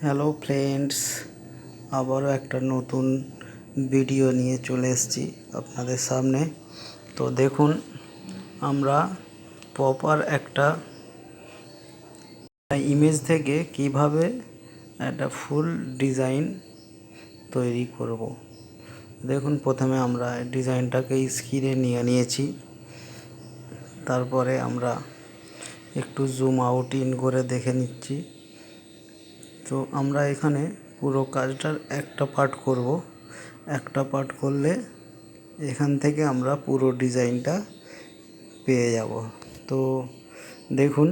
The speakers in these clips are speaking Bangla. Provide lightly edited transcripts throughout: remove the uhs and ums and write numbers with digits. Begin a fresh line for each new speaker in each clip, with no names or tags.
হ্যালো ফ্রেন্ডস, আবারও একটা নতুন ভিডিও নিয়ে চলে এসেছি আপনাদের সামনে। তো দেখুন, আমরা প্রপার একটা ইমেজ থেকে কিভাবে একটা ফুল ডিজাইন তৈরি করব। দেখুন, প্রথমে আমরা ডিজাইনটাকে স্ক্রিনে নিয়েছি। তারপরে আমরা একটু জুম আউট ইন করে দেখে নিচ্ছি। তো আমরা এখানে পুরো কাজটার একটা পার্ট করব। একটা পার্ট করলে এখান থেকে আমরা পুরো ডিজাইনটা পেয়ে যাব। তো দেখুন,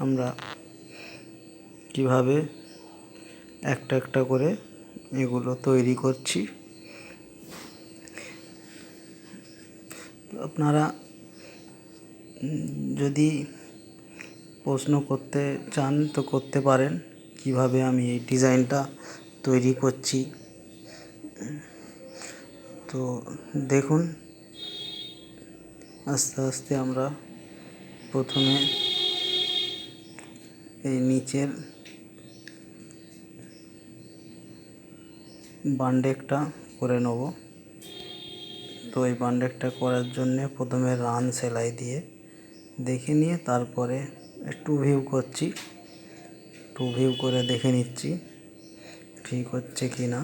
আমরা কিভাবে একটা একটা করে এগুলো তৈরি করছি। আপনারা যদি প্রশ্ন করতে চান তো করতে পারেন, কিভাবে আমি এই ডিজাইনটা তৈরি করছি। তো দেখুন, আস্তে আস্তে আমরা প্রথমে এই নিচের বান্ডেকটা করে নেব। তো এই বান্ডেকটা করার জন্য প্রথমে রান সেলাই দিয়ে দেখে নিয়ে তারপরে টু ভিউ করছি। টু ভিউ করে দেখে নিচ্ছি ঠিক হচ্ছে কি না।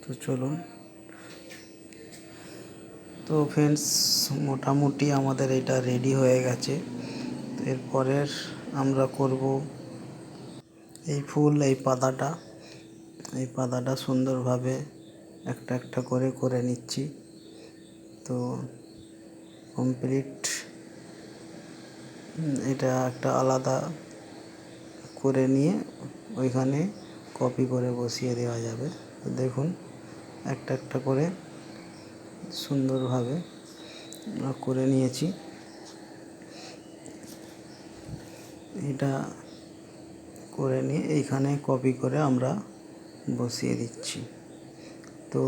তো চলুন। তো ফ্রেন্ডস, মোটামুটি আমাদের এটা রেডি হয়ে গেছে। তো এরপরের আমরা করব এই ফুল, এই পাতাটা সুন্দরভাবে একটা একটা করে নিচ্ছি। তো কমপ্লিট এটা একটা আলাদা করে নিয়ে ওইখানে কপি করে বসিয়ে দেওয়া যাবে। তো দেখুন, একটা একটা করে সুন্দরভাবে করে নিয়েছি। এটা করে নিয়ে এইখানে কপি করে আমরা বসিয়ে দিচ্ছি। তো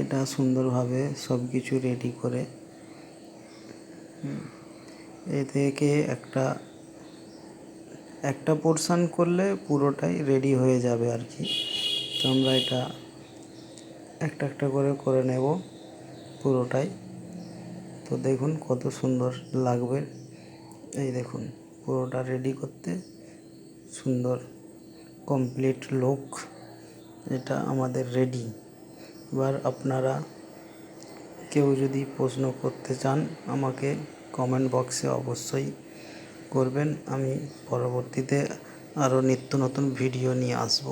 এটা সুন্দরভাবে সব কিছু রেডি করে এ থেকে একটা পোর্শন করলে পুরোটাই রেডি হয়ে যাবে আর কি। তো আমরা এটা একটা একটা করে নেব পুরোটাই। তো দেখুন কত সুন্দর লাগবে। এই দেখুন, পুরোটা রেডি করতে সুন্দর কমপ্লিট লুক এটা আমাদের রেডি। এবার আপনারা কেউ যদি প্রশ্ন করতে চান আমাকে কমেন্ট বক্সে অবশ্যই করবেন। আমি পরবর্তীতে আরও নিত্য নতুন ভিডিও নিয়ে আসব।